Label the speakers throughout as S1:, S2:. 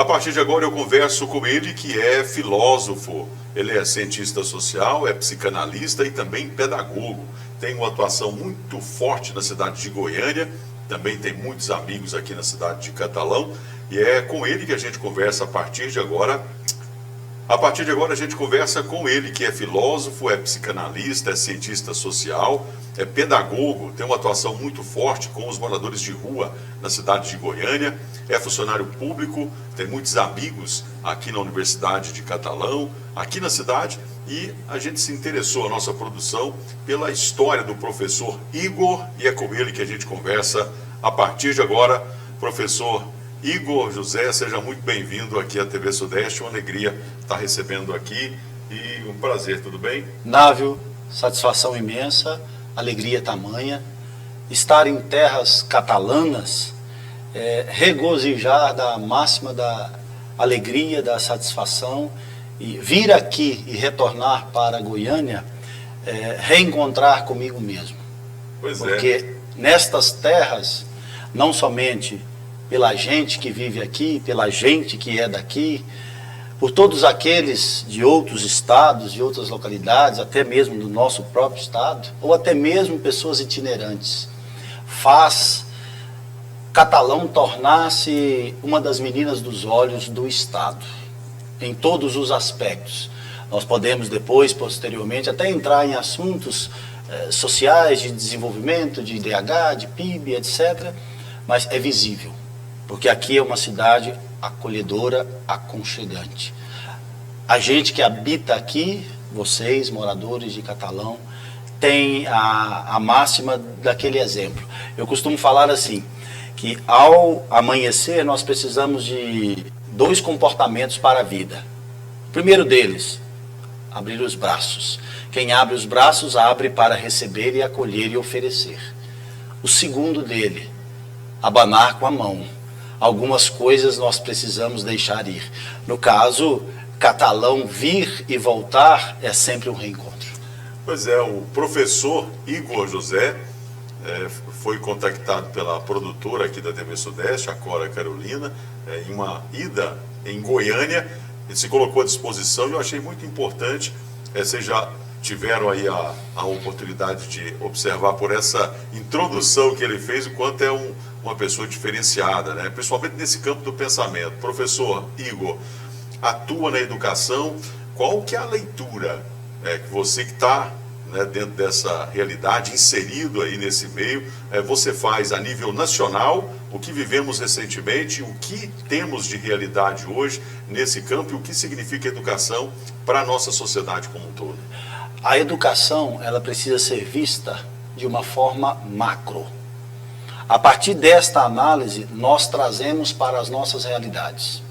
S1: partir de agora eu converso com ele, que é filósofo, ele é cientista social, é psicanalista e também pedagogo. Tem uma atuação muito forte na cidade de Goiânia, também tem muitos amigos aqui na cidade de Catalão, e é com ele que a gente conversa a partir de agora. A partir de agora a gente conversa com ele, que é filósofo, é psicanalista, é cientista social, é pedagogo, tem uma atuação muito forte com os moradores de rua na cidade de Goiânia, é funcionário público, tem muitos amigos aqui na Universidade de Catalão, aqui na cidade, e a gente se interessou, a nossa produção, pela história do professor Igor, e é com ele que a gente conversa a partir de agora. Professor Igor José, seja muito bem-vindo aqui à TV Sudeste, uma alegria estar recebendo aqui e um prazer, tudo bem?
S2: Návio, satisfação imensa, alegria tamanha, estar em terras catalanas, regozijar da máxima da alegria, da satisfação, e vir aqui e retornar para Goiânia, reencontrar comigo mesmo.
S1: Pois é.
S2: Porque nestas terras, não somente pela gente que vive aqui, pela gente que é daqui, por todos aqueles de outros estados, de outras localidades, até mesmo do nosso próprio estado, ou até mesmo pessoas itinerantes, faz Catalão tornar-se uma das meninas dos olhos do estado, em todos os aspectos. Nós podemos depois, posteriormente, até entrar em assuntos sociais, de desenvolvimento, de IDH, de PIB, etc., mas é visível, porque aqui é uma cidade acolhedora, aconchegante. A gente que habita aqui, vocês, moradores de Catalão, tem a máxima daquele exemplo. Eu costumo falar assim, que ao amanhecer nós precisamos de 2 comportamentos para a vida. O primeiro deles, abrir os braços. Quem abre os braços, abre para receber e acolher e oferecer. O segundo dele, abanar com a mão. Algumas coisas nós precisamos deixar ir. No caso, Catalão vir e voltar é sempre um reencontro.
S1: Pois é, o professor Igor José foi contactado pela produtora aqui da TV Sudeste, a Cora Carolina, em uma ida em Goiânia. Ele se colocou à disposição e eu achei muito importante. Vocês já tiveram aí a oportunidade de observar por essa introdução que ele fez o quanto é uma pessoa diferenciada, né? Principalmente nesse campo do pensamento. Professor Igor, atua na educação, qual que é a leitura que você que está, né, dentro dessa realidade, inserido aí nesse meio, você faz a nível nacional, o que vivemos recentemente, o que temos de realidade hoje nesse campo e o que significa educação para a nossa sociedade como um todo?
S2: A educação, ela precisa ser vista de uma forma macro. A partir desta análise, nós trazemos para as nossas realidades.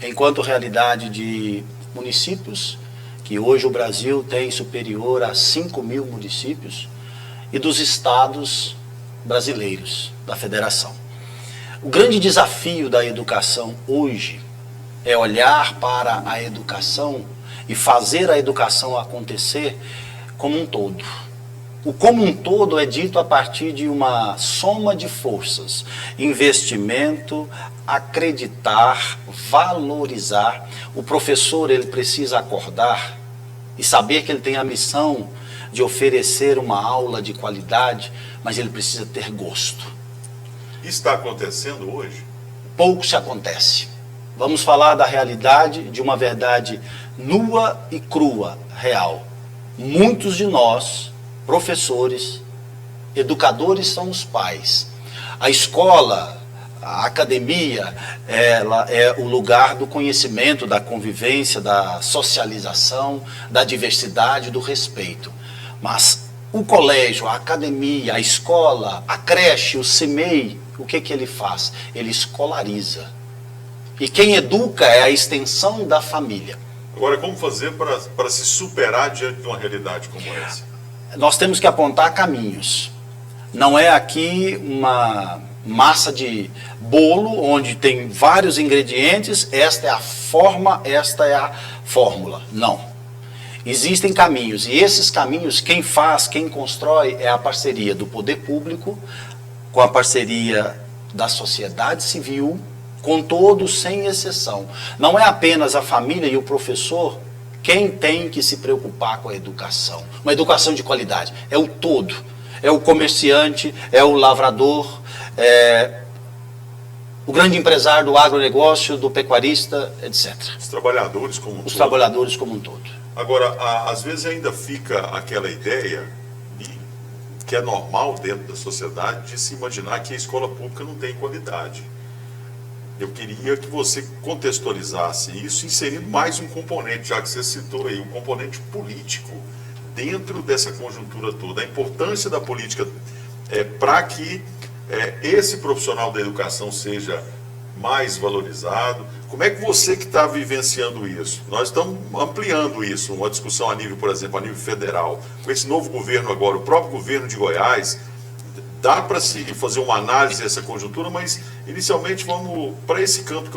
S2: Enquanto realidade de municípios, que hoje o Brasil tem superior a 5.000 municípios, e dos estados brasileiros, da federação. O grande desafio da educação hoje é olhar para a educação e fazer a educação acontecer como um todo. O como um todo é dito a partir de uma soma de forças, investimento, acreditar, valorizar. O professor, ele precisa acordar e saber que ele tem a missão de oferecer uma aula de qualidade, mas ele precisa ter gosto.
S1: Está acontecendo hoje?
S2: Pouco se acontece. Vamos falar da realidade, de uma verdade nua e crua, real. Muitos de nós, professores, educadores, são os pais. A escola, a academia, ela é o lugar do conhecimento, da convivência, da socialização, da diversidade, do respeito. Mas o colégio, a academia, a escola, a creche, o CMEI, o que ele faz? Ele escolariza. E quem educa é a extensão da família.
S1: Agora, como fazer para se superar diante de uma realidade como essa?
S2: Nós temos que apontar caminhos. Não é aqui uma massa de bolo onde tem vários ingredientes, esta é a forma, esta é a fórmula. Não. Existem caminhos, e esses caminhos, quem faz, quem constrói, é a parceria do poder público com a parceria da sociedade civil Com todos, sem exceção. Não é apenas a família e o professor quem tem que se preocupar com a educação. Uma educação de qualidade. É o todo. É o comerciante, é o lavrador, é o grande empresário do agronegócio, do pecuarista, etc.
S1: Os trabalhadores como um todo.
S2: Os trabalhadores como um todo.
S1: Agora, às vezes ainda fica aquela ideia, que é normal dentro da sociedade, de se imaginar que a escola pública não tem qualidade. Eu queria que você contextualizasse isso, inserindo mais um componente, já que você citou aí, um componente político, dentro dessa conjuntura toda. A importância da política para que esse profissional da educação seja mais valorizado. Como é que você que está vivenciando isso? Nós estamos ampliando isso, uma discussão a nível, por exemplo, a nível federal. Com esse novo governo agora, o próprio governo de Goiás, dá para se fazer uma análise dessa conjuntura, mas inicialmente vamos para esse campo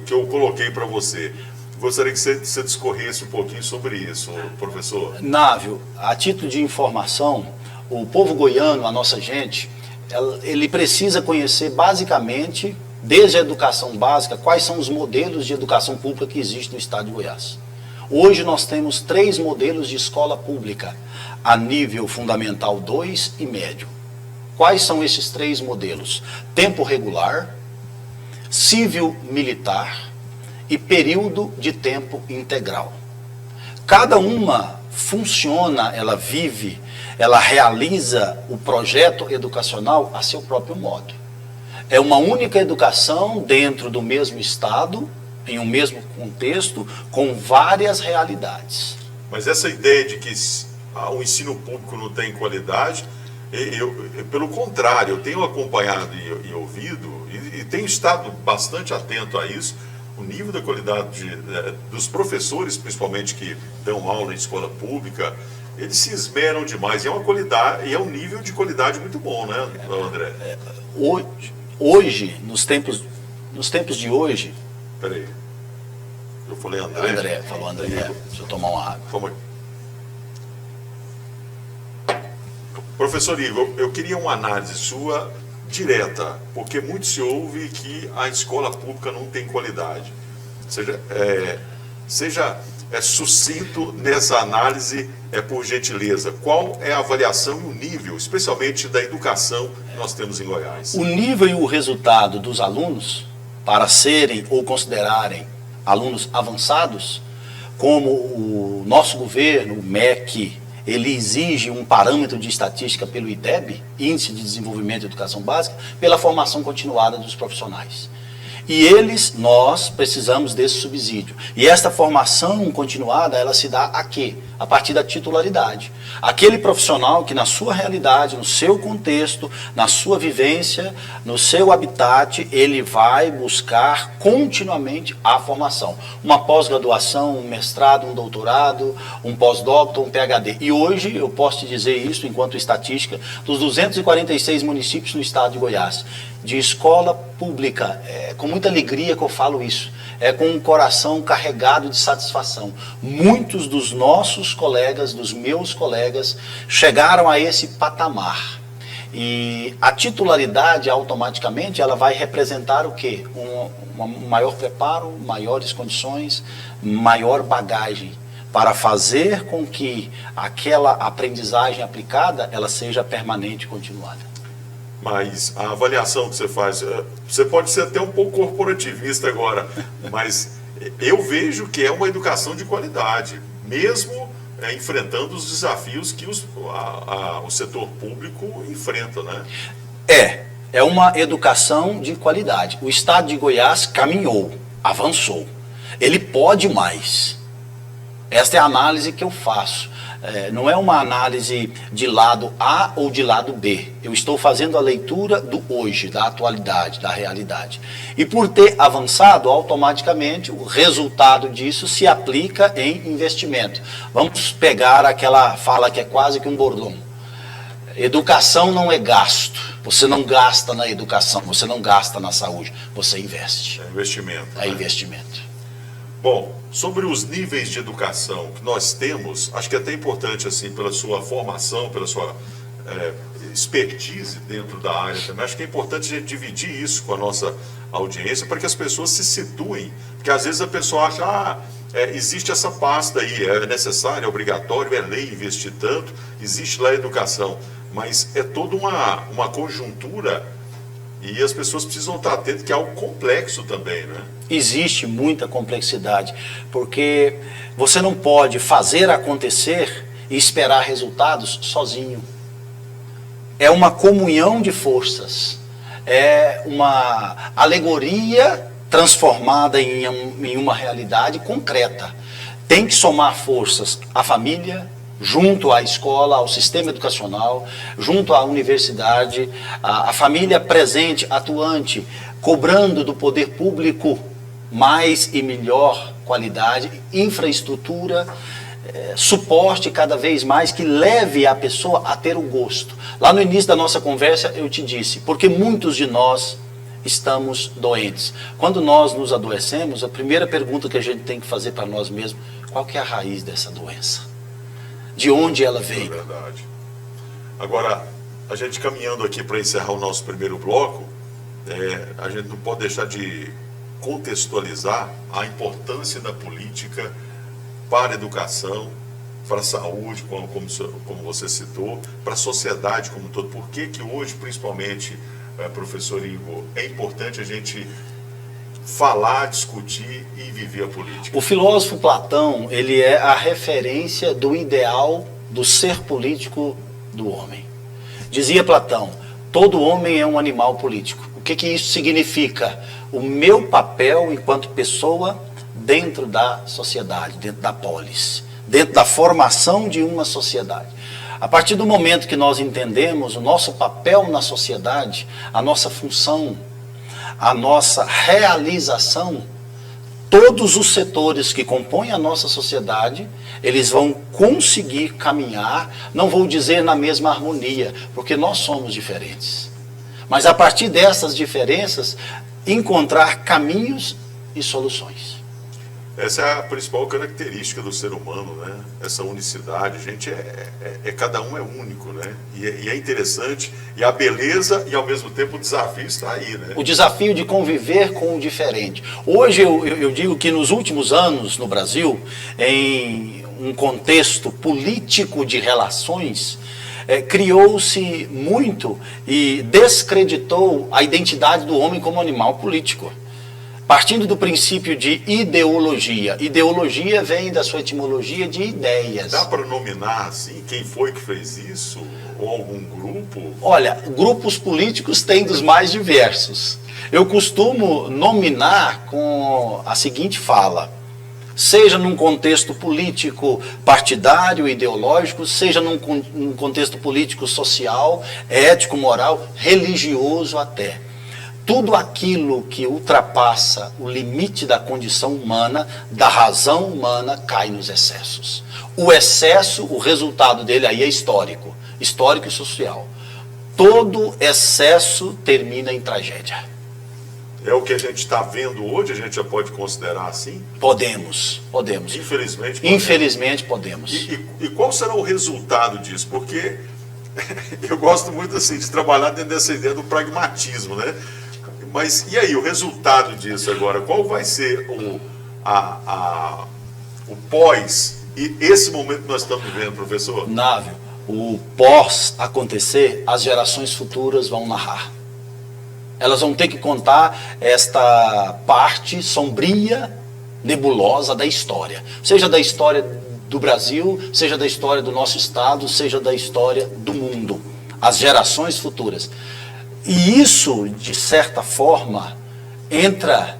S1: que eu coloquei para você. Gostaria que você discorresse um pouquinho sobre isso, professor.
S2: Návio, a título de informação, o povo goiano, a nossa gente, ele precisa conhecer basicamente, desde a educação básica, quais são os modelos de educação pública que existem no estado de Goiás. Hoje nós temos 3 modelos de escola pública, a nível fundamental 2 e médio. Quais são esses 3 modelos? Tempo regular, civil-militar e período de tempo integral. Cada uma funciona, ela vive, ela realiza o projeto educacional a seu próprio modo. É uma única educação dentro do mesmo estado, em um mesmo contexto, com várias realidades.
S1: Mas essa ideia de que o ensino público não tem qualidade, pelo contrário, eu tenho acompanhado e ouvido, e tenho estado bastante atento a isso, o nível da qualidade dos professores, principalmente que dão aula em escola pública, eles se esmeram demais. E é uma qualidade, e é um nível de qualidade muito bom, né, André?
S2: Hoje, nos tempos de hoje...
S1: Peraí, eu falei André?
S2: André, falou André. Deixa eu tomar uma água.
S1: Vamos aqui. Professor Igor, eu queria uma análise sua direta, porque muito se ouve que a escola pública não tem qualidade. Seja sucinto nessa análise, por gentileza. Qual é a avaliação e o nível, especialmente da educação que nós temos em Goiás?
S2: O nível e o resultado dos alunos, para serem ou considerarem alunos avançados, como o nosso governo, o MEC, ele exige um parâmetro de estatística pelo IDEB, Índice de Desenvolvimento de Educação Básica, pela formação continuada dos profissionais. E nós precisamos desse subsídio. E esta formação continuada, ela se dá a quê? A partir da titularidade. Aquele profissional que na sua realidade, no seu contexto, na sua vivência, no seu habitat, ele vai buscar continuamente a formação. Uma pós-graduação, um mestrado, um doutorado, um pós-doutor, um PhD. E hoje, eu posso te dizer isso, enquanto estatística, dos 246 municípios no estado de Goiás, de escola pública, com muita alegria que eu falo isso, com um coração carregado de satisfação. Muitos dos nossos colegas, dos meus colegas, chegaram a esse patamar. E a titularidade, automaticamente, ela vai representar o quê? Um maior preparo, maiores condições, maior bagagem, para fazer com que aquela aprendizagem aplicada, ela seja permanente e continuada.
S1: Mas a avaliação que você faz, você pode ser até um pouco corporativista agora, mas eu vejo que é uma educação de qualidade, mesmo enfrentando os desafios que o setor público enfrenta, né?
S2: É uma educação de qualidade. O estado de Goiás caminhou, avançou. Ele pode mais. Esta é a análise que eu faço. Não é uma análise de lado A ou de lado B. Eu estou fazendo a leitura do hoje, da atualidade, da realidade. E por ter avançado, automaticamente o resultado disso se aplica em investimento. Vamos pegar aquela fala que é quase que um bordão. Educação não é gasto. Você não gasta na educação, você não gasta na saúde, você investe.
S1: É investimento.
S2: É investimento.
S1: Bom, sobre os níveis de educação que nós temos, acho que é até importante, assim, pela sua formação, pela sua expertise dentro da área também. Acho que é importante a gente dividir isso com a nossa audiência para que as pessoas se situem. Porque às vezes a pessoa acha, existe essa pasta aí, é necessário, é obrigatório, é lei investir tanto, existe lá a educação. Mas é toda uma conjuntura e as pessoas precisam estar atentas que é algo complexo também, né?
S2: Existe muita complexidade, porque você não pode fazer acontecer e esperar resultados sozinho. É uma comunhão de forças, é uma alegoria transformada em uma realidade concreta. Tem que somar forças a família, junto à escola, ao sistema educacional, junto à universidade, a família presente, atuante, cobrando do poder público mais e melhor qualidade, infraestrutura, suporte cada vez mais que leve a pessoa a ter o gosto. Lá no início da nossa conversa eu te disse, porque muitos de nós estamos doentes. Quando nós nos adoecemos, a primeira pergunta que a gente tem que fazer para nós mesmos, qual que é a raiz dessa doença? De onde ela veio?
S1: É verdade. Agora, a gente caminhando aqui para encerrar o nosso primeiro bloco, a gente não pode deixar de contextualizar a importância da política para a educação, para a saúde, como você citou, para a sociedade como um todo. Por que hoje, principalmente, professor Igor, é importante a gente falar, discutir e viver a política?
S2: O filósofo Platão, ele é a referência do ideal do ser político do homem. Dizia Platão, todo homem é um animal político. O que isso significa? O meu papel enquanto pessoa dentro da sociedade, dentro da polis, dentro da formação de uma sociedade. A partir do momento que nós entendemos o nosso papel na sociedade, a nossa função, a nossa realização, todos os setores que compõem a nossa sociedade, eles vão conseguir caminhar, não vou dizer na mesma harmonia, porque nós somos diferentes. Mas a partir dessas diferenças, encontrar caminhos e soluções.
S1: Essa é a principal característica do ser humano, né? Essa unicidade. A gente cada um é único, né? E é interessante, e a beleza e ao mesmo tempo o desafio está aí, né?
S2: O desafio de conviver com o diferente. Hoje eu digo que nos últimos anos no Brasil, em um contexto político de relações, criou-se muito e descreditou a identidade do homem como animal político. Partindo do princípio de ideologia. Ideologia vem da sua etimologia de ideias.
S1: Dá para nominar assim quem foi que fez isso? Ou algum grupo?
S2: Olha, grupos políticos têm dos mais diversos. Eu costumo nominar com a seguinte fala. Seja num contexto político partidário, ideológico, seja num contexto político social, ético, moral, religioso até. Tudo aquilo que ultrapassa o limite da condição humana, da razão humana, cai nos excessos. O excesso, o resultado dele aí é histórico e social. Todo excesso termina em tragédia.
S1: É o que a gente está vendo hoje, a gente já pode considerar assim?
S2: Podemos.
S1: Infelizmente podemos.
S2: Infelizmente podemos.
S1: E qual será o resultado disso? Porque eu gosto muito assim de trabalhar dentro dessa ideia do pragmatismo, né? Mas e aí, o resultado disso agora? Qual vai ser o pós e esse momento que nós estamos vivendo, professor?
S2: Návio, o pós acontecer, as gerações futuras vão narrar. Elas vão ter que contar esta parte sombria, nebulosa da história. Seja da história do Brasil, seja da história do nosso estado, seja da história do mundo. As gerações futuras. E isso, de certa forma, entra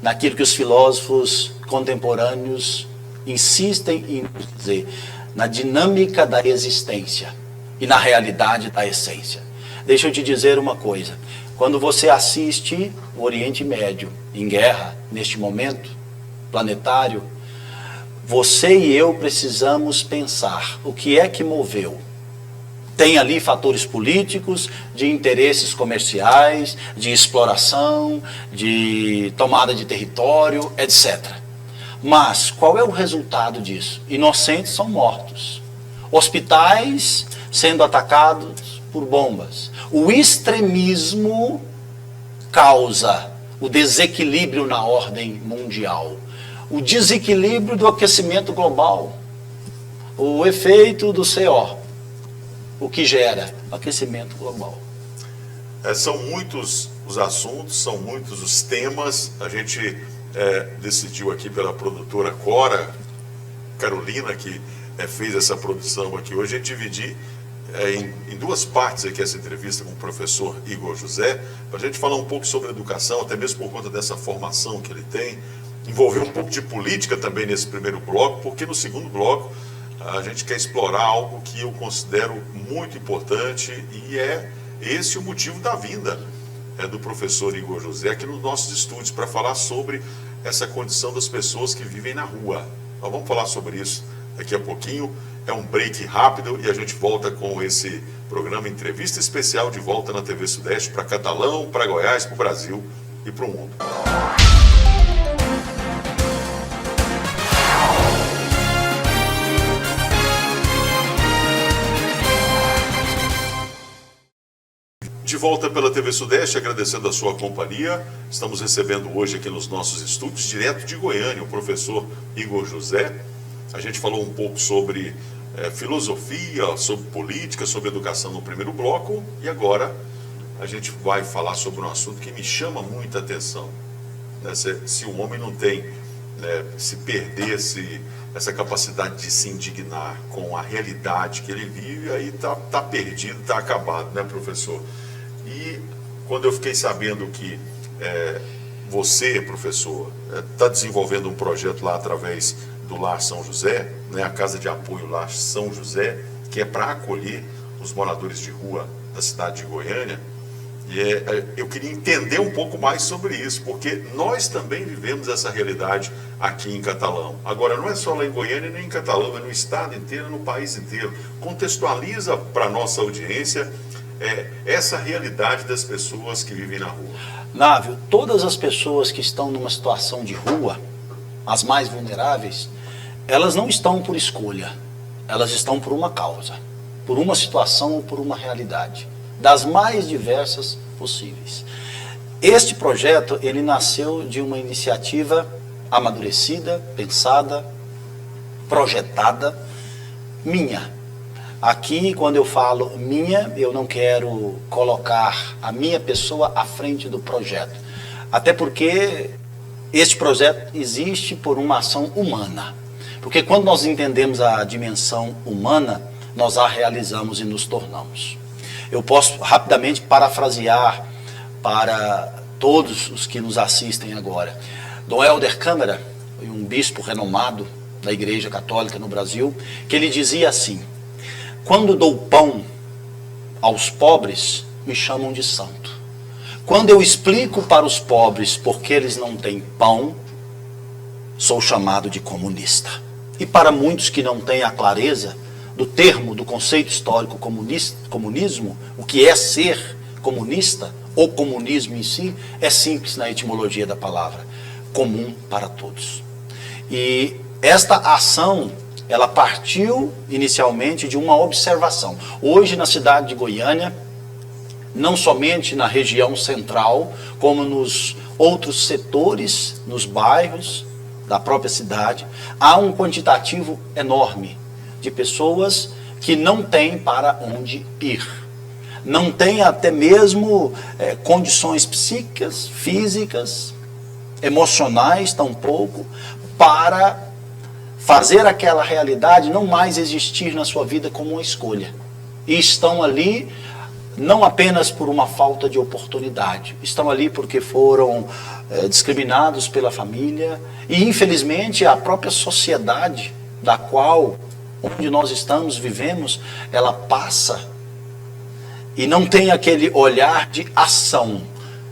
S2: naquilo que os filósofos contemporâneos insistem em dizer, na dinâmica da existência e na realidade da essência. Deixa eu te dizer uma coisa. Quando você assiste o Oriente Médio em guerra, neste momento planetário, você e eu precisamos pensar o que é que moveu. Tem ali fatores políticos, de interesses comerciais, de exploração, de tomada de território, etc. Mas qual é o resultado disso? Inocentes são mortos. Hospitais sendo atacados por bombas. O extremismo causa o desequilíbrio na ordem mundial, o desequilíbrio do aquecimento global, o efeito do CO, o que gera aquecimento global.
S1: São muitos os assuntos, são muitos os temas. A gente decidiu aqui pela produtora Cora Carolina, que fez essa produção aqui hoje, a gente dividir em duas partes aqui essa entrevista com o professor Igor José, para a gente falar um pouco sobre educação, até mesmo por conta dessa formação que ele tem, envolver um pouco de política também nesse primeiro bloco, porque no segundo bloco a gente quer explorar algo que eu considero muito importante e é esse o motivo da vinda do professor Igor José aqui nos nossos estúdios, para falar sobre essa condição das pessoas que vivem na rua. Nós vamos falar sobre isso daqui a pouquinho. É um break rápido e a gente volta com esse programa Entrevista Especial, de volta na TV Sudeste, para Catalão, para Goiás, para o Brasil e para o mundo. De volta pela TV Sudeste, agradecendo a sua companhia. Estamos recebendo hoje aqui nos nossos estúdios, direto de Goiânia, o professor Igor José. A gente falou um pouco sobre filosofia, sobre política, sobre educação no primeiro bloco, e agora a gente vai falar sobre um assunto que me chama muita atenção. Se o homem não tem, se perdesse essa capacidade de se indignar com a realidade que ele vive, aí tá perdido, tá acabado, né, professor? E quando eu fiquei sabendo que você, professor, está desenvolvendo um projeto lá através do Lar São José, a Casa de Apoio Lar São José, que é para acolher os moradores de rua da cidade de Goiânia, e eu queria entender um pouco mais sobre isso, porque nós também vivemos essa realidade aqui em Catalão. Agora, não é só lá em Goiânia nem em Catalão, é no estado inteiro, no país inteiro. Contextualiza para a nossa audiência essa realidade das pessoas que vivem na rua.
S2: Návio, todas as pessoas que estão numa situação de rua, as mais vulneráveis, elas não estão por escolha, elas estão por uma causa, por uma situação ou por uma realidade, das mais diversas possíveis. Este projeto, ele nasceu de uma iniciativa amadurecida, pensada, projetada, minha. Aqui, quando eu falo minha, eu não quero colocar a minha pessoa à frente do projeto, até porque este projeto existe por uma ação humana. Porque quando nós entendemos a dimensão humana, nós a realizamos e nos tornamos. Eu posso rapidamente parafrasear para todos os que nos assistem agora. Dom Helder Câmara, um bispo renomado da Igreja Católica no Brasil, que ele dizia assim: quando dou pão aos pobres, me chamam de santo. Quando eu explico para os pobres porque eles não têm pão, sou chamado de comunista. E para muitos que não têm a clareza do termo, do conceito histórico comunismo, o que é ser comunista, ou comunismo em si, é simples na etimologia da palavra: comum para todos. E esta ação, ela partiu inicialmente de uma observação. Hoje, na cidade de Goiânia, não somente na região central, como nos outros setores, nos bairros da própria cidade, há um quantitativo enorme de pessoas que não têm para onde ir. Não têm até mesmo condições psíquicas, físicas, emocionais, tampouco, para fazer aquela realidade não mais existir na sua vida como uma escolha. E estão ali não apenas por uma falta de oportunidade, estão ali porque foram discriminados pela família e, infelizmente, a própria sociedade da qual, onde nós estamos, vivemos, ela passa e não tem aquele olhar de ação.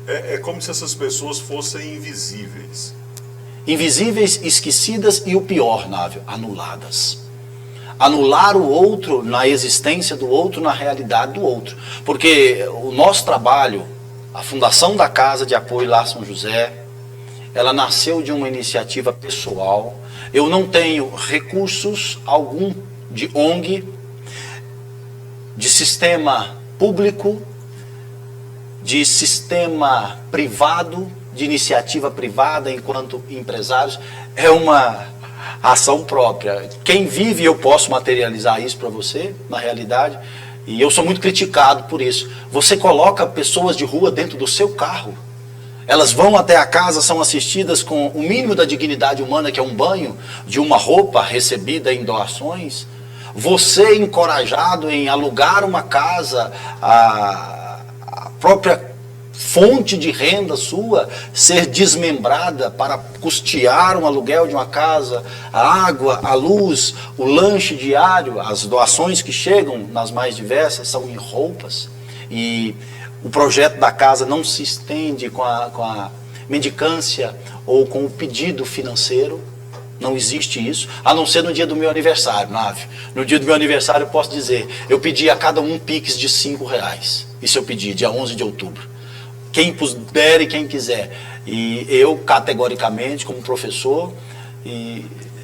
S1: É como se essas pessoas fossem invisíveis.
S2: Invisíveis, esquecidas e, o pior, Návio, anuladas. Anular o outro na existência do outro, na realidade do outro. Porque o nosso trabalho, a Fundação da Casa de Apoio Lar São José, ela nasceu de uma iniciativa pessoal. Eu não tenho recursos algum de ONG, de sistema público, de sistema privado, de iniciativa privada enquanto empresários, é uma ação própria. Quem vive, eu posso materializar isso para você, na realidade, e eu sou muito criticado por isso. Você coloca pessoas de rua dentro do seu carro, elas vão até a casa, são assistidas com o mínimo da dignidade humana, que é um banho, de uma roupa recebida em doações. Você encorajado em alugar uma casa, a própria fonte de renda sua ser desmembrada para custear um aluguel de uma casa, a água, a luz, o lanche diário, as doações que chegam nas mais diversas são em roupas, e o projeto da casa não se estende com a mendicância ou com o pedido financeiro. Não existe isso, a não ser no dia do meu aniversário, Nave. No dia do meu aniversário eu posso dizer, eu pedi a cada um Pix de R$5. Isso eu pedi, dia 11 de outubro. Quem puder e quem quiser. E eu, categoricamente, como professor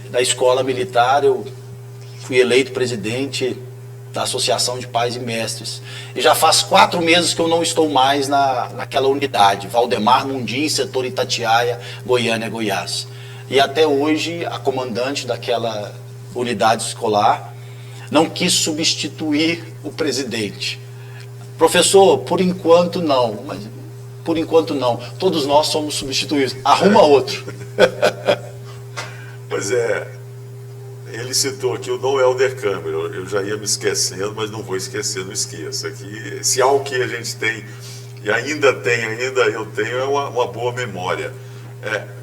S2: da escola militar, eu fui eleito presidente da Associação de Pais e Mestres. E já faz 4 meses que eu não estou mais naquela unidade, Valdemar Mundim, setor Itatiaia, Goiânia, Goiás. E até hoje, a comandante daquela unidade escolar não quis substituir o presidente. Professor, por enquanto não, mas por enquanto não. Todos nós somos substituídos. Arruma outro.
S1: Pois é, ele citou aqui o Dom Helder Câmara. Eu já ia me esquecendo, mas não vou esquecer, não esqueça. Que se algo que a gente tem, e ainda eu tenho, é uma boa memória.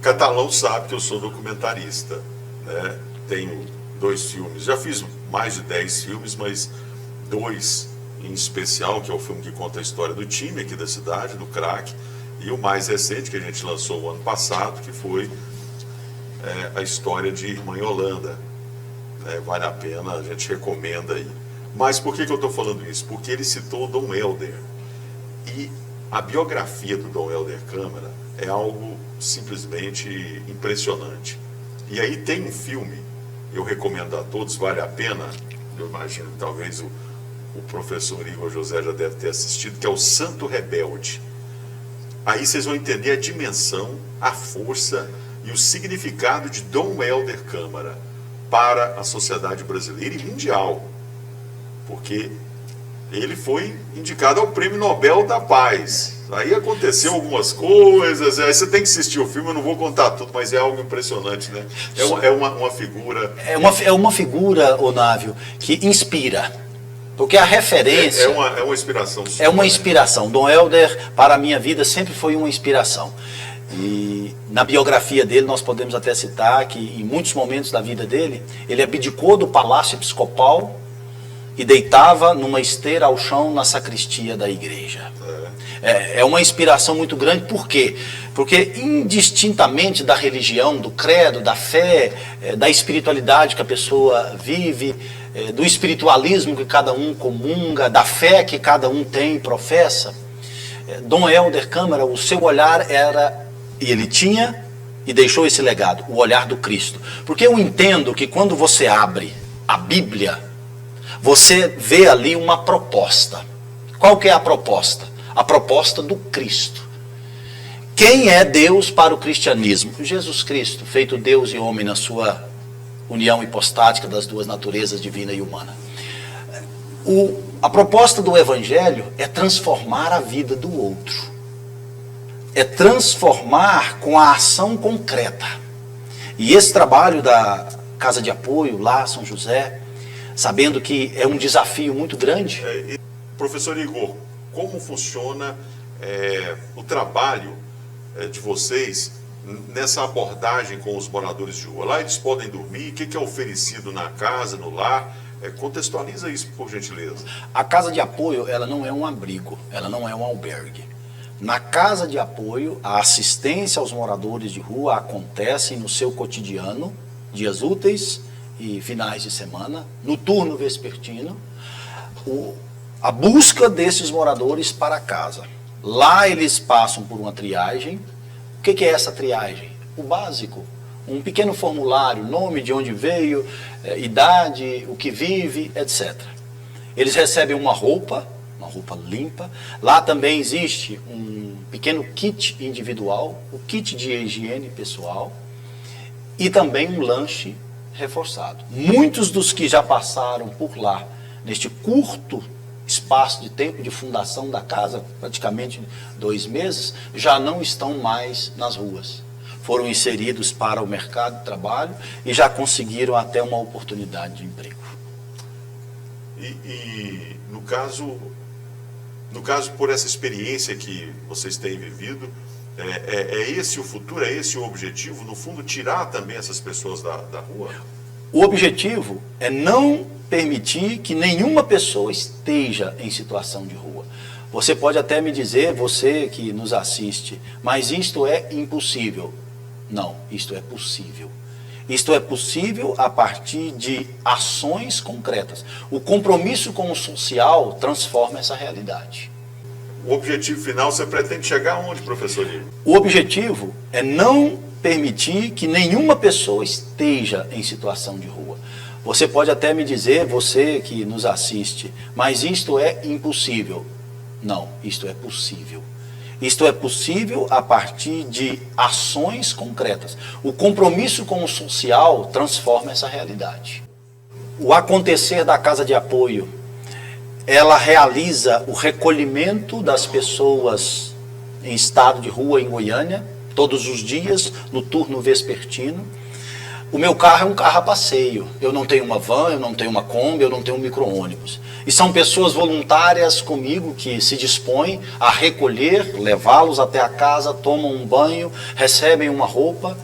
S1: Catalão sabe que eu sou documentarista, né? Tenho 2 filmes, já fiz mais de 10 filmes, mas 2 em especial, que é o filme que conta a história do time aqui da cidade, do craque, e o mais recente que a gente lançou o ano passado, que foi a história de Irmã Yolanda. Vale a pena, a gente recomenda aí. Mas por que eu estou falando isso? Porque ele citou o Dom Helder, e a biografia do Dom Helder Câmara é algo simplesmente impressionante. E aí tem um filme, eu recomendo a todos, vale a pena, eu imagino que talvez o professor Igor José já deve ter assistido, que é o Santo Rebelde. Aí vocês vão entender a dimensão, a força e o significado de Dom Helder Câmara para a sociedade brasileira e mundial. Porque ele foi indicado ao Prêmio Nobel da Paz. Aí aconteceu algumas coisas, aí você tem que assistir o filme, eu não vou contar tudo, mas é algo impressionante, né? É uma figura...
S2: É uma figura, Onávio, que inspira. Porque a referência...
S1: É uma inspiração.
S2: É uma inspiração. Dom Helder, para a minha vida, sempre foi uma inspiração. E na biografia dele, nós podemos até citar que, em muitos momentos da vida dele, ele abdicou do palácio episcopal e deitava numa esteira ao chão na sacristia da igreja. É uma inspiração muito grande. Por quê? Porque indistintamente da religião, do credo, da fé, da espiritualidade que a pessoa vive, do espiritualismo que cada um comunga, da fé que cada um tem e professa, Dom Helder Câmara, o seu olhar era, e ele tinha e deixou esse legado, o olhar do Cristo. Porque eu entendo que quando você abre a Bíblia, você vê ali uma proposta. Qual que é a proposta? A proposta do Cristo. Quem é Deus para o cristianismo? Jesus Cristo, feito Deus e homem na sua união hipostática das duas naturezas, divina e humana. A proposta do Evangelho é transformar a vida do outro. É transformar com a ação concreta. E esse trabalho da Casa de Apoio, lá, São José, sabendo que é um desafio muito grande.
S1: Professor Igor, como funciona o trabalho de vocês nessa abordagem com os moradores de rua? Lá eles podem dormir, o que é oferecido na casa, no lar? Contextualiza isso, por gentileza.
S2: A Casa de Apoio, ela não é um abrigo, ela não é um albergue. Na Casa de Apoio, a assistência aos moradores de rua acontece no seu cotidiano, dias úteis e finais de semana, no turno vespertino, a busca desses moradores para casa. Lá eles passam por uma triagem. O que é essa triagem? O básico, um pequeno formulário, nome, de onde veio, idade, o que vive, etc. Eles recebem uma roupa uma roupa limpa. Lá também existe um pequeno kit individual, o kit de higiene pessoal e também um lanche reforçado. Muitos dos que já passaram por lá, neste curto espaço de tempo de fundação da casa, praticamente 2 meses, já não estão mais nas ruas. Foram inseridos para o mercado de trabalho e já conseguiram até uma oportunidade de emprego.
S1: E no caso, por essa experiência que vocês têm vivido, é esse o futuro, é esse o objetivo, no fundo, tirar também essas pessoas da rua?
S2: O objetivo é não permitir que nenhuma pessoa esteja em situação de rua. Você pode até me dizer, você que nos assiste, mas isto é impossível. Não, isto é possível. Isto é possível a partir de ações concretas. O compromisso com o social transforma essa realidade.
S1: O objetivo final, você pretende chegar aonde, professor Igor?
S2: O objetivo é não permitir que nenhuma pessoa esteja em situação de rua. Você pode até me dizer, você que nos assiste, mas isto é impossível. Não, isto é possível. Isto é possível a partir de ações concretas. O compromisso com o social transforma essa realidade. O acontecer da Casa de Apoio, ela realiza o recolhimento das pessoas em estado de rua em Goiânia, todos os dias, no turno vespertino. O meu carro é um carro a passeio. Eu não tenho uma van, eu não tenho uma Kombi, eu não tenho um micro-ônibus. E são pessoas voluntárias comigo que se dispõem a recolher, levá-los até a casa, tomam um banho, recebem uma roupa,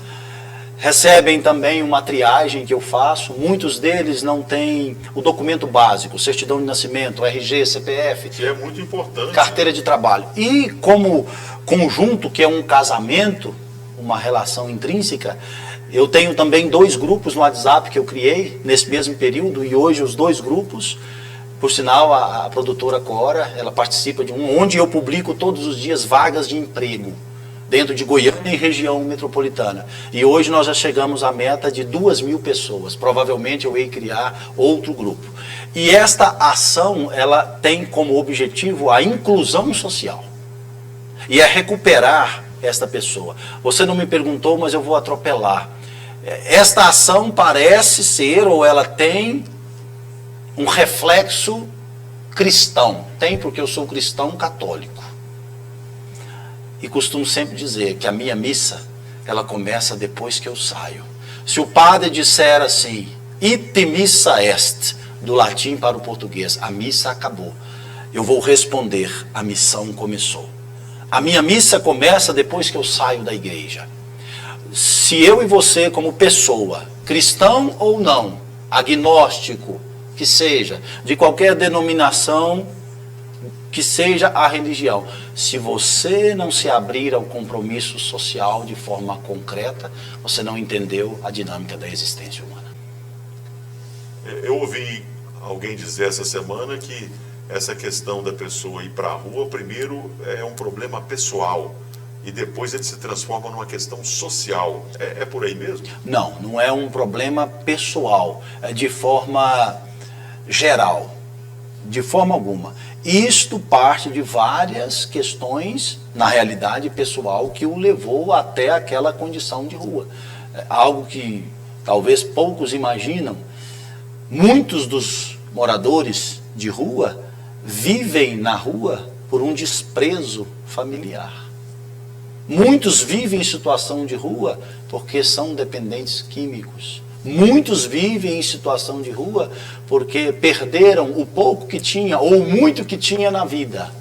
S2: recebem também uma triagem que eu faço. Muitos deles não têm o documento básico, certidão de nascimento, RG, CPF.
S1: Que é muito importante.
S2: Carteira de trabalho. E como conjunto, que é um casamento, uma relação intrínseca, eu tenho também 2 grupos no WhatsApp que eu criei nesse mesmo período, e hoje os 2 grupos, por sinal, a produtora Cora, ela participa de um, onde eu publico todos os dias vagas de emprego, dentro de Goiânia e região metropolitana. E hoje nós já chegamos à meta de 2.000 pessoas, provavelmente eu hei criar outro grupo. E esta ação, ela tem como objetivo a inclusão social, e é recuperar esta pessoa. Você não me perguntou, mas eu vou atropelar. Esta ação parece ser, ou ela tem um reflexo cristão. Tem, porque eu sou cristão católico. E costumo sempre dizer que a minha missa, ela começa depois que eu saio. Se o padre disser assim, ite missa est, do latim para o português, a missa acabou, eu vou responder, a missão começou. A minha missa começa depois que eu saio da igreja. Se eu e você, como pessoa, cristão ou não, agnóstico, que seja, de qualquer denominação, que seja a religião, se você não se abrir ao compromisso social de forma concreta, você não entendeu a dinâmica da existência humana.
S1: Eu ouvi alguém dizer essa semana que essa questão da pessoa ir para a rua, primeiro é um problema pessoal e depois ele se transforma numa questão social. É por aí mesmo?
S2: Não, não é um problema pessoal, é de forma geral, de forma alguma. Isto parte de várias questões, na realidade pessoal, que o levou até aquela condição de rua. Algo que talvez poucos imaginam. Muitos dos moradores de rua vivem na rua por um desprezo familiar. Muitos vivem em situação de rua porque são dependentes químicos. Muitos vivem em situação de rua porque perderam o pouco que tinha ou muito que tinha na vida.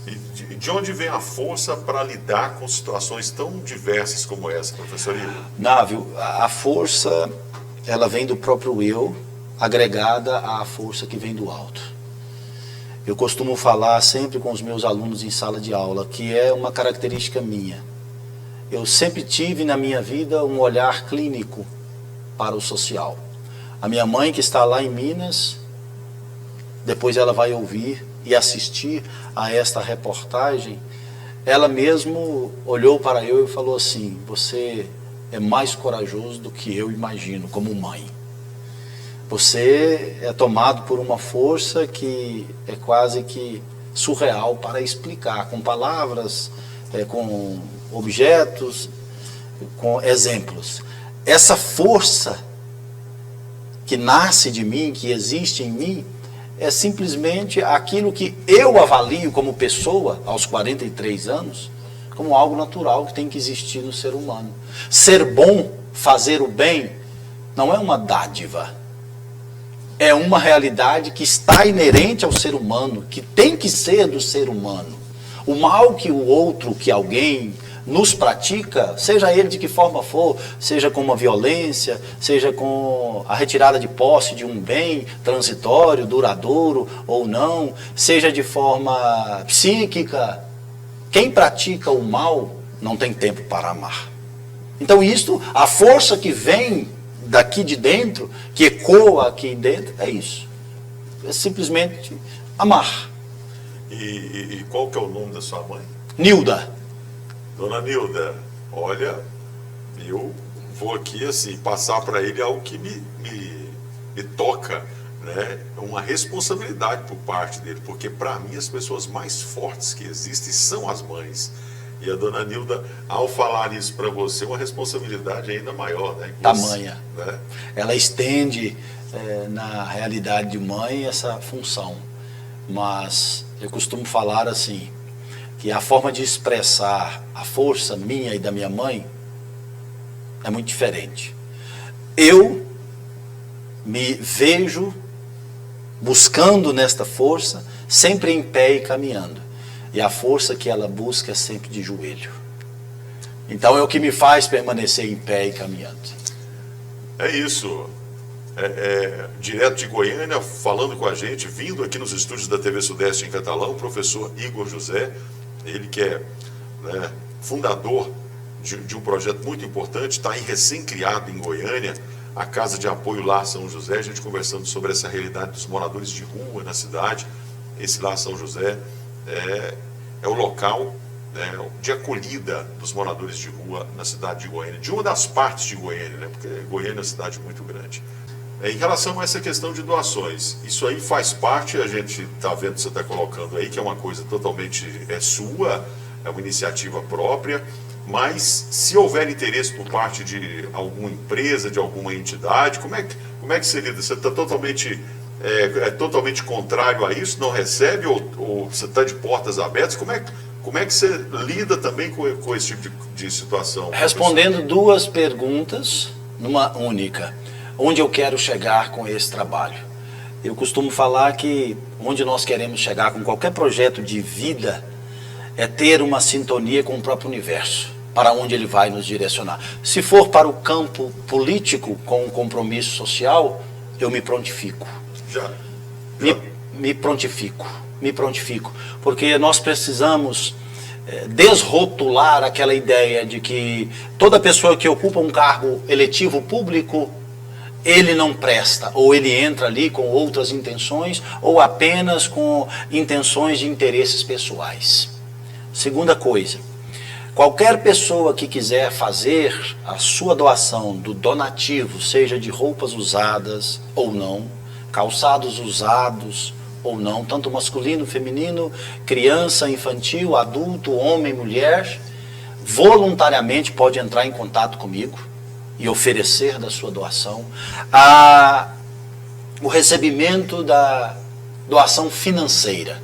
S1: E de onde vem a força para lidar com situações tão diversas como essa, professor Igor?
S2: Návio, a força, ela vem do próprio eu, agregada à força que vem do alto. Eu costumo falar sempre com os meus alunos em sala de aula, que é uma característica minha. Eu sempre tive na minha vida um olhar clínico para o social. A minha mãe, que está lá em Minas, depois ela vai ouvir e assistir a esta reportagem, ela mesmo olhou para eu e falou assim, você é mais corajoso do que eu imagino como mãe. Você é tomado por uma força que é quase que surreal para explicar, com palavras, com objetos, com exemplos. Essa força que nasce de mim, que existe em mim, é simplesmente aquilo que eu avalio como pessoa, aos 43 anos, como algo natural que tem que existir no ser humano. Ser bom, fazer o bem, não é uma dádiva. É uma realidade que está inerente ao ser humano, que tem que ser do ser humano. O mal que o outro, que alguém nos pratica, seja ele de que forma for, seja com uma violência, seja com a retirada de posse de um bem transitório, duradouro ou não, seja de forma psíquica, quem pratica o mal não tem tempo para amar. Então isto, a força que vem daqui de dentro, que ecoa aqui dentro, é isso. É simplesmente amar.
S1: E qual que é o nome da sua mãe?
S2: Nilda.
S1: Dona Nilda, olha, eu vou aqui assim passar para ele algo que me toca, né? Uma responsabilidade por parte dele, porque para mim as pessoas mais fortes que existem são as mães. E a Dona Nilda, ao falar isso para você, uma responsabilidade ainda maior, né?
S2: Tamanha.
S1: Né?
S2: Ela estende na realidade de mãe essa função. Mas eu costumo falar assim, que a forma de expressar a força minha e da minha mãe é muito diferente. Eu me vejo buscando nesta força, sempre em pé e caminhando. E a força que ela busca é sempre de joelho. Então é o que me faz permanecer em pé e caminhando.
S1: É isso. Direto de Goiânia, falando com a gente, vindo aqui nos estúdios da TV Sudeste em Catalão, o professor Igor José, ele que é, né, fundador de um projeto muito importante, está aí recém-criado em Goiânia, a Casa de Apoio Lar São José, a gente conversando sobre essa realidade dos moradores de rua na cidade. Esse Lar São José é o local, né, de acolhida dos moradores de rua na cidade de Goiânia, de uma das partes de Goiânia, né, porque Goiânia é uma cidade muito grande. Em relação a essa questão de doações, isso aí faz parte, a gente está vendo, você está colocando aí, que é uma coisa totalmente sua, é uma iniciativa própria, mas se houver interesse por parte de alguma empresa, de alguma entidade, como é que seria? Você está totalmente, totalmente contrário a isso, não recebe, ou você está de portas abertas? Como é que você lida também com esse tipo de situação?
S2: Respondendo duas perguntas numa única. Onde eu quero chegar com esse trabalho? Eu costumo falar que onde nós queremos chegar com qualquer projeto de vida é ter uma sintonia com o próprio universo, para onde ele vai nos direcionar. Se for para o campo político, com um compromisso social, eu me prontifico. Me prontifico, porque nós precisamos desrotular aquela ideia de que toda pessoa que ocupa um cargo eletivo público, ele não presta, ou ele entra ali com outras intenções, ou apenas com intenções de interesses pessoais. Segunda coisa, qualquer pessoa que quiser fazer a sua doação do donativo, seja de roupas usadas ou não, calçados usados ou não, tanto masculino, feminino, criança, infantil, adulto, homem, mulher, voluntariamente pode entrar em contato comigo e oferecer da sua doação. O recebimento da doação financeira.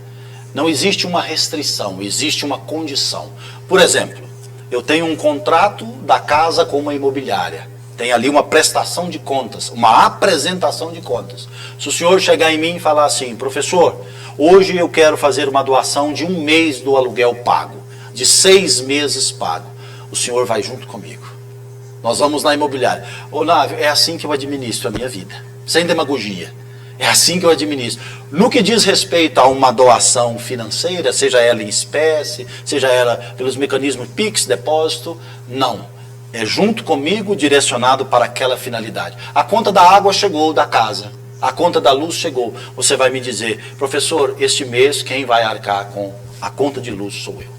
S2: Não existe uma restrição, existe uma condição. Por exemplo, eu tenho um contrato da casa com uma imobiliária. Tem ali uma prestação de contas, uma apresentação de contas. Se o senhor chegar em mim e falar assim, professor, hoje eu quero fazer uma doação de 1 mês do aluguel pago, de 6 meses pago, o senhor vai junto comigo. Nós vamos na imobiliária. Ô Návio, é assim que eu administro a minha vida, sem demagogia. É assim que eu administro. No que diz respeito a uma doação financeira, seja ela em espécie, seja ela pelos mecanismos PIX, depósito, não. É junto comigo, direcionado para aquela finalidade. A conta da água chegou da casa, a conta da luz chegou. Você vai me dizer, professor, este mês quem vai arcar com a conta de luz sou eu.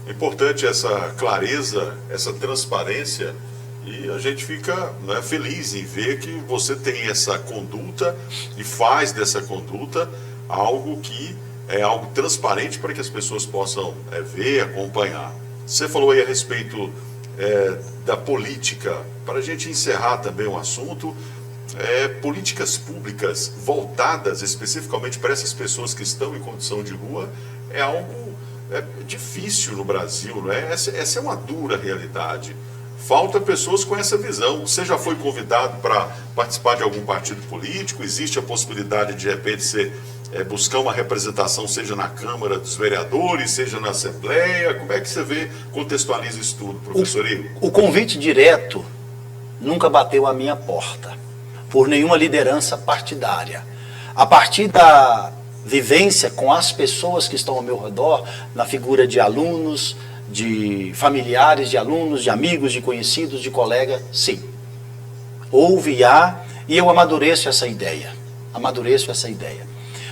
S1: É importante essa clareza, essa transparência, E a gente fica, né, feliz em ver que você tem essa conduta e faz dessa conduta algo que é algo transparente para que as pessoas possam ver, acompanhar. Você falou aí a respeito da política. Para a gente encerrar também o assunto, políticas públicas voltadas especificamente para essas pessoas que estão em condição de rua é algo difícil no Brasil, não é? Essa é uma dura realidade. Falta pessoas com essa visão. Você já foi convidado para participar de algum partido político? Existe a possibilidade de repente você buscar uma representação, seja na Câmara dos Vereadores, seja na Assembleia? Como é que você contextualiza isso tudo, professor Igor?
S2: O convite direto nunca bateu à minha porta, por nenhuma liderança partidária. A partir da vivência com as pessoas que estão ao meu redor, na figura de alunos, de familiares, de alunos, de amigos, de conhecidos, de colegas, sim. Houve e eu amadureço essa ideia.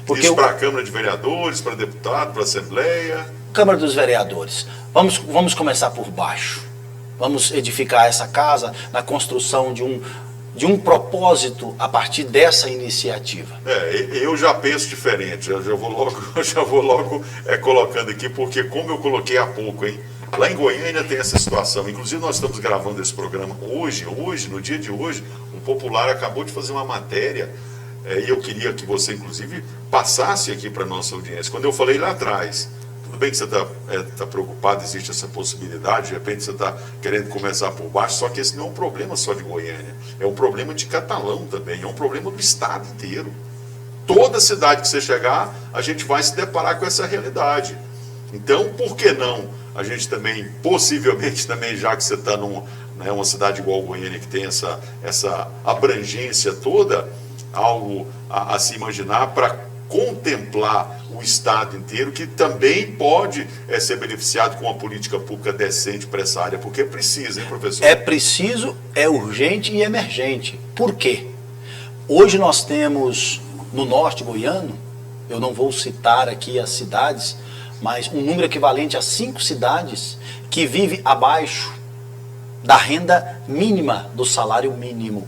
S2: Porque
S1: isso para a Câmara de Vereadores, para deputado, para a Assembleia?
S2: Câmara dos Vereadores. Vamos começar por baixo. Vamos edificar essa casa na construção de um propósito a partir dessa iniciativa.
S1: Eu já penso diferente, eu já vou logo colocando aqui, porque como eu coloquei há pouco, lá em Goiânia tem essa situação. Inclusive nós estamos gravando esse programa hoje, no dia de hoje, um popular acabou de fazer uma matéria, e eu queria que você, inclusive, passasse aqui para a nossa audiência. Quando eu falei lá atrás, tudo bem que você está preocupado, existe essa possibilidade, de repente você está querendo começar por baixo, só que esse não é um problema só de Goiânia, é um problema de Catalão também, é um problema do estado inteiro. Toda cidade que você chegar, a gente vai se deparar com essa realidade. Então, por que não a gente também, possivelmente também, já que você está numa cidade igual Goiânia, que tem essa abrangência toda, algo a se imaginar para contemplar o estado inteiro, que também pode ser beneficiado com uma política pública decente para essa área, porque precisa, hein, professor?
S2: É preciso, é urgente e emergente. Por quê? Hoje nós temos no norte goiano, eu não vou citar aqui as cidades, mas um número equivalente a 5 cidades que vive abaixo da renda mínima, do salário mínimo.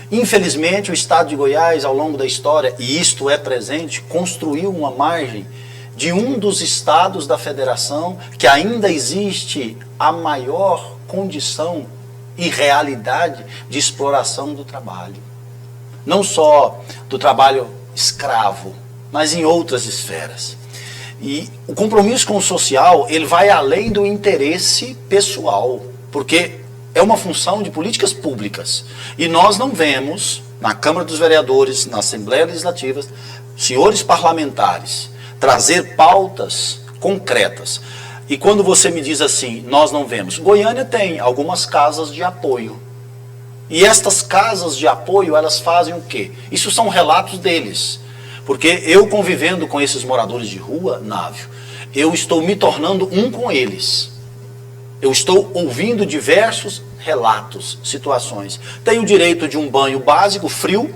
S2: Infelizmente, o estado de Goiás, ao longo da história, e isto é presente, construiu uma margem de um dos estados da federação que ainda existe a maior condição e realidade de exploração do trabalho. Não só do trabalho escravo, mas em outras esferas. E o compromisso com o social, ele vai além do interesse pessoal, porque é uma função de políticas públicas. E nós não vemos, na Câmara dos Vereadores, na Assembleia Legislativa, senhores parlamentares, trazer pautas concretas. E quando você me diz assim, nós não vemos, Goiânia tem algumas casas de apoio. E estas casas de apoio, elas fazem o quê? Isso são relatos deles. Porque eu convivendo com esses moradores de rua, Návio, eu estou me tornando um com eles. Eu estou ouvindo diversos relatos, situações. Tenho o direito de um banho básico, frio,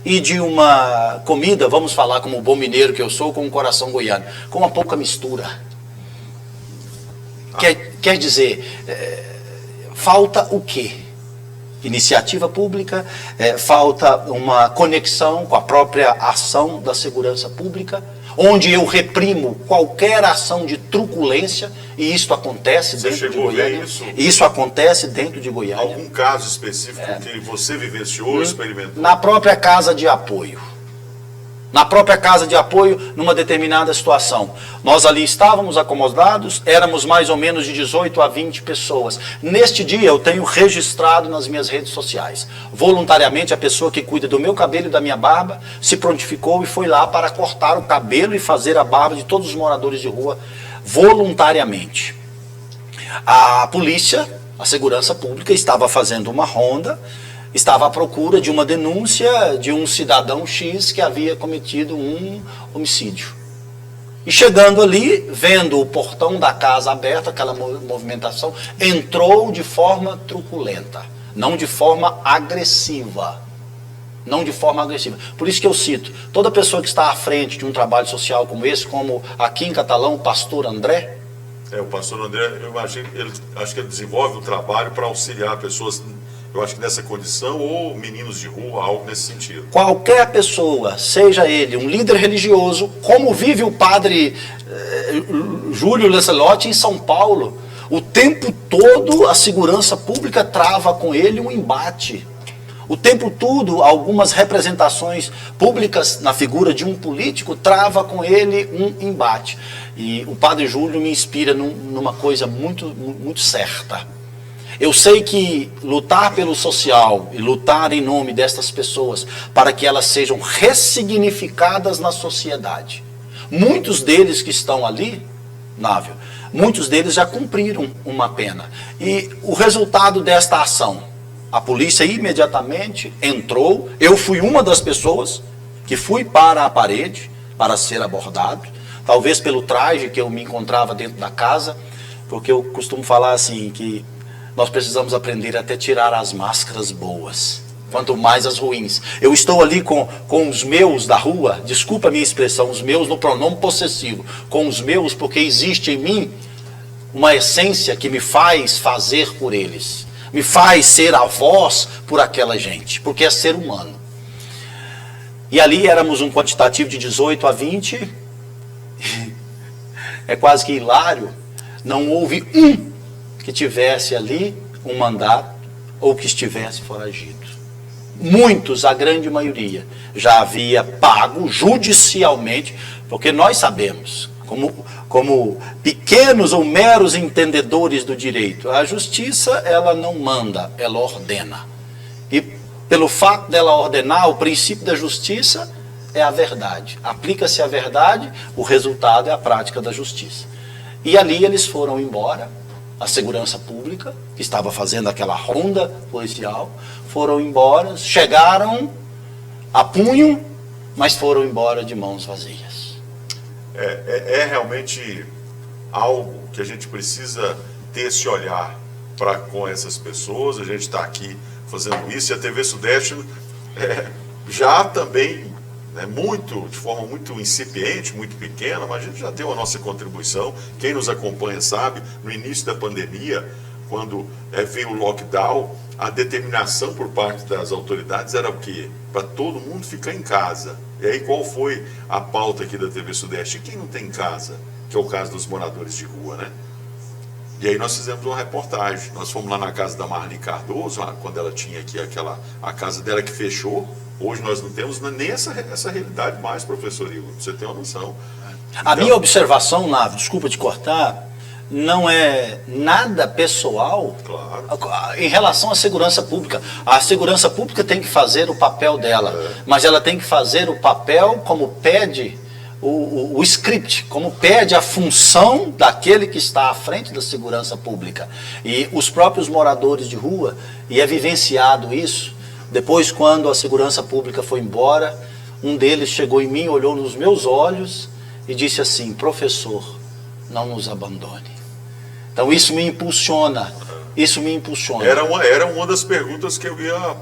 S2: e de uma comida, vamos falar como bom mineiro que eu sou, com um coração goiano, com uma pouca mistura. Quer dizer, falta o quê? Iniciativa pública, falta uma conexão com a própria ação da segurança pública, onde eu reprimo qualquer ação de truculência, e isso acontece dentro de Goiânia. Isso acontece dentro de Goiânia.
S1: Algum caso específico que você vivenciou, experimentou?
S2: Na própria casa de apoio. Numa determinada situação. Nós ali estávamos acomodados, éramos mais ou menos de 18 a 20 pessoas. Neste dia eu tenho registrado nas minhas redes sociais. Voluntariamente a pessoa que cuida do meu cabelo e da minha barba se prontificou e foi lá para cortar o cabelo e fazer a barba de todos os moradores de rua voluntariamente. A polícia, a segurança pública, estava fazendo uma ronda, estava à procura de uma denúncia de um cidadão X que havia cometido um homicídio. E chegando ali, vendo o portão da casa aberto, aquela movimentação, entrou de forma truculenta, não de forma agressiva. Por isso que eu cito, toda pessoa que está à frente de um trabalho social como esse, como aqui em Catalão, o pastor André,
S1: O pastor André, eu imagino, acho que ele desenvolve um trabalho para auxiliar pessoas, eu acho que nessa condição, ou meninos de rua, algo nesse sentido.
S2: Qualquer pessoa, seja ele um líder religioso, como vive o padre Júlio Lancelotti em São Paulo, o tempo todo a segurança pública trava com ele um embate. O tempo todo, algumas representações públicas na figura de um político trava com ele um embate. E o padre Júlio me inspira numa coisa muito certa. Eu sei que lutar pelo social e lutar em nome destas pessoas para que elas sejam ressignificadas na sociedade. Muitos deles que estão ali, Návio, muitos deles já cumpriram uma pena. E o resultado desta ação? A polícia imediatamente entrou, eu fui uma das pessoas que fui para a parede para ser abordado, talvez pelo traje que eu me encontrava dentro da casa, porque eu costumo falar assim, que nós precisamos aprender até tirar as máscaras boas, quanto mais as ruins. Eu estou ali com os meus da rua, desculpa a minha expressão, os meus no pronome possessivo, com os meus porque existe em mim uma essência que me faz fazer por eles. Me faz ser a voz por aquela gente, porque é ser humano. E ali éramos um quantitativo de 18 a 20, é quase que hilário, não houve um que tivesse ali um mandato ou que estivesse foragido. Muitos, a grande maioria, já havia pago judicialmente, porque nós sabemos, como pequenos ou meros entendedores do direito, a justiça, ela não manda, ela ordena. E pelo fato dela ordenar, o princípio da justiça é a verdade. Aplica-se a verdade, o resultado é a prática da justiça. E ali eles foram embora, a segurança pública, que estava fazendo aquela ronda policial, foram embora, chegaram a punho, mas foram embora de mãos vazias.
S1: É realmente algo que a gente precisa ter esse olhar para com essas pessoas. A gente está aqui fazendo isso e a TV Sudeste já também, de forma muito incipiente, muito pequena, mas a gente já deu a nossa contribuição. Quem nos acompanha sabe, no início da pandemia, quando veio o lockdown, a determinação por parte das autoridades era o quê? Para todo mundo ficar em casa. E aí qual foi a pauta aqui da TV Sudeste? Quem não tem casa? Que é o caso dos moradores de rua, né? E aí nós fizemos uma reportagem. Nós fomos lá na casa da Marli Cardoso, quando ela tinha aqui a casa dela que fechou. Hoje nós não temos nem essa realidade mais, professor Igor, pra você ter uma noção.
S2: A minha observação, Návio, desculpa te cortar, não é nada pessoal,
S1: claro,
S2: em relação à segurança pública. A segurança pública tem que fazer o papel dela, mas ela tem que fazer o papel como pede o script, como pede a função daquele que está à frente da segurança pública. E os próprios moradores de rua, e é vivenciado isso, depois quando a segurança pública foi embora, um deles chegou em mim, olhou nos meus olhos e disse assim: professor, não nos abandone. Então isso me impulsiona, Era
S1: uma das perguntas que eu ia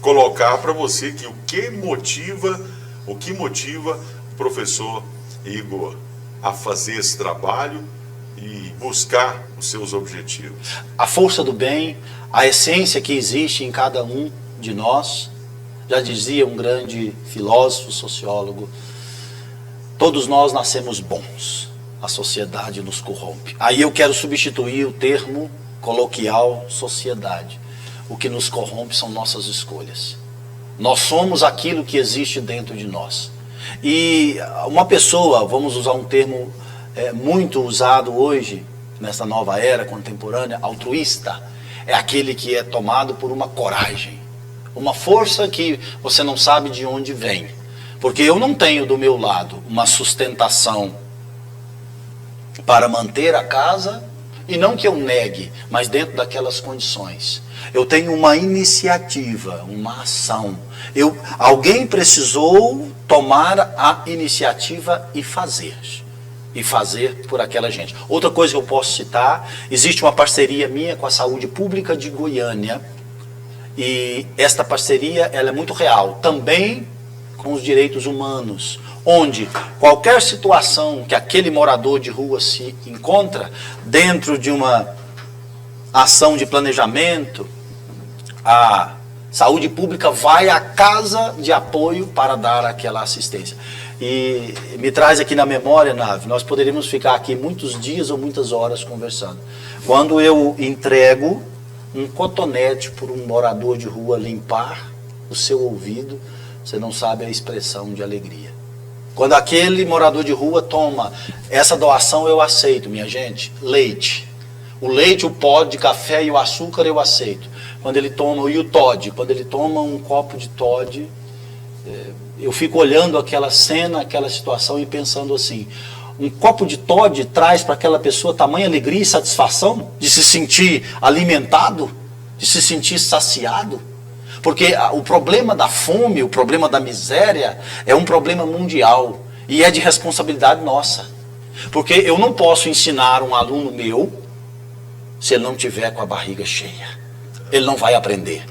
S1: colocar para você, que o que motiva o professor Igor a fazer esse trabalho e buscar os seus objetivos?
S2: A força do bem, a essência que existe em cada um de nós. Já dizia um grande filósofo, sociólogo, todos nós nascemos bons, a sociedade nos corrompe. Aí eu quero substituir o termo coloquial sociedade. O que nos corrompe são nossas escolhas. Nós somos aquilo que existe dentro de nós. E uma pessoa, vamos usar um termo muito usado hoje, nessa nova era contemporânea, altruísta, é aquele que é tomado por uma coragem, uma força que você não sabe de onde vem. Porque eu não tenho do meu lado uma sustentação para manter a casa, e não que eu negue, mas dentro daquelas condições. Eu tenho uma iniciativa, uma ação. Alguém precisou tomar a iniciativa e fazer. E fazer por aquela gente. Outra coisa que eu posso citar, existe uma parceria minha com a Saúde Pública de Goiânia. E esta parceria, ela é muito real. Também com os direitos humanos, onde qualquer situação que aquele morador de rua se encontra, dentro de uma ação de planejamento, a saúde pública vai à casa de apoio para dar aquela assistência. E me traz aqui na memória, Nave, nós poderíamos ficar aqui muitos dias ou muitas horas conversando. Quando eu entrego um cotonete por um morador de rua limpar o seu ouvido, você não sabe a expressão de alegria. Quando aquele morador de rua toma essa doação, eu aceito, minha gente. Leite. O leite, o pó de café e o açúcar eu aceito. Quando ele toma, e o Toddy, quando ele toma um copo de Toddy, eu fico olhando aquela cena, aquela situação e pensando assim, um copo de Toddy traz para aquela pessoa tamanha alegria e satisfação de se sentir alimentado, de se sentir saciado? Porque o problema da fome, o problema da miséria é um problema mundial e é de responsabilidade nossa. Porque eu não posso ensinar um aluno meu se ele não tiver com a barriga cheia. Ele não vai aprender.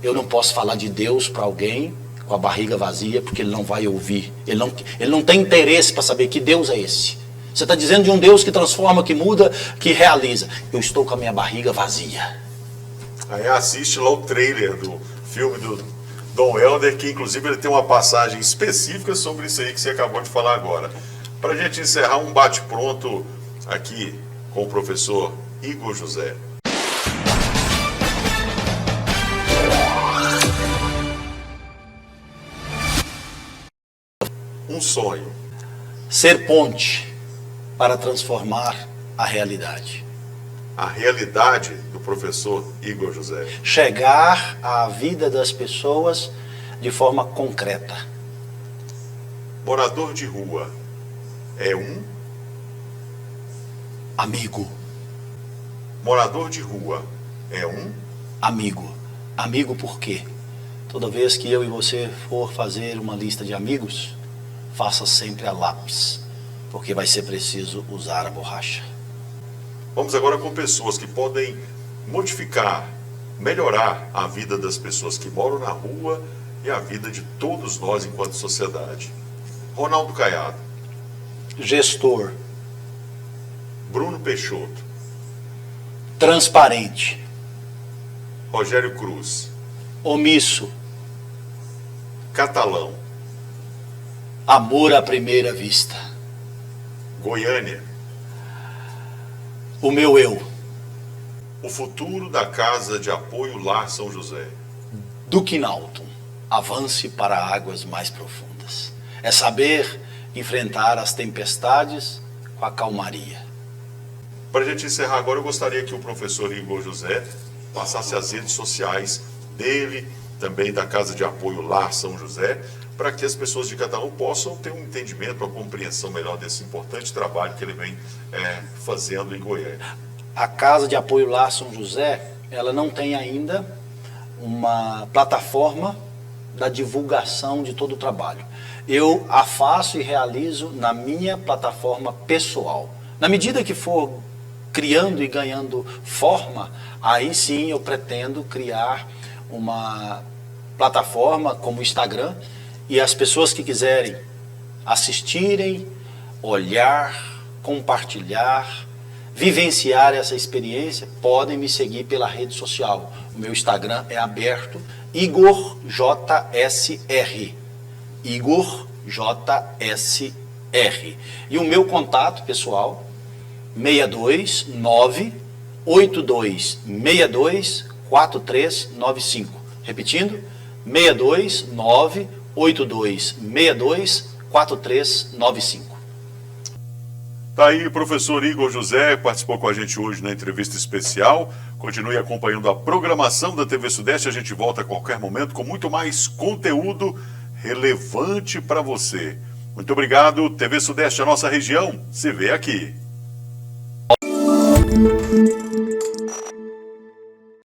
S2: Eu não posso falar de Deus para alguém com a barriga vazia, porque ele não vai ouvir. Ele não tem interesse para saber que Deus é esse. Você está dizendo de um Deus que transforma, que muda, que realiza. Eu estou com a minha barriga vazia.
S1: Aí assiste lá o trailer do filme do Dom Helder, que inclusive ele tem uma passagem específica sobre isso aí que você acabou de falar agora. Para a gente encerrar um bate-pronto aqui com o professor Igor José. Um sonho.
S2: Ser ponte para transformar a realidade.
S1: A realidade do professor Igor José.
S2: Chegar à vida das pessoas de forma concreta.
S1: Morador de rua é um
S2: amigo.
S1: Morador de rua é um
S2: amigo. Amigo por quê? Toda vez que eu e você for fazer uma lista de amigos, faça sempre a lápis, porque vai ser preciso usar a borracha.
S1: Vamos agora com pessoas que podem modificar, melhorar a vida das pessoas que moram na rua e a vida de todos nós enquanto sociedade. Ronaldo Caiado.
S2: Gestor.
S1: Bruno Peixoto.
S2: Transparente.
S1: Rogério Cruz.
S2: Omisso.
S1: Catalão.
S2: Amor à primeira vista.
S1: Goiânia.
S2: O meu eu.
S1: O futuro da Casa de Apoio Lar São José.
S2: Duque Naughton. Avance para águas mais profundas. É saber enfrentar as tempestades com a calmaria.
S1: Para a gente encerrar agora, eu gostaria que o professor Igor José passasse as redes sociais dele, também da Casa de Apoio Lar São José, para que as pessoas de Catalão possam ter um entendimento, uma compreensão melhor desse importante trabalho que ele vem fazendo em Goiânia.
S2: A Casa de Apoio Lar São José, ela não tem ainda uma plataforma da divulgação de todo o trabalho. Eu a faço e realizo na minha plataforma pessoal. Na medida que for criando e ganhando forma, aí sim eu pretendo criar uma plataforma como o Instagram, e as pessoas que quiserem assistirem, olhar, compartilhar, vivenciar essa experiência, podem me seguir pela rede social. O meu Instagram é aberto, Igor JSR. Igor JSR. E o meu contato pessoal, 629-8262-4395. Repetindo, 629-8262-4395.
S1: Tá aí, professor Igor José, participou com a gente hoje na entrevista especial. Continue acompanhando a programação da TV Sudeste. A gente volta a qualquer momento com muito mais conteúdo relevante para você. Muito obrigado. TV Sudeste, a nossa região, se vê aqui.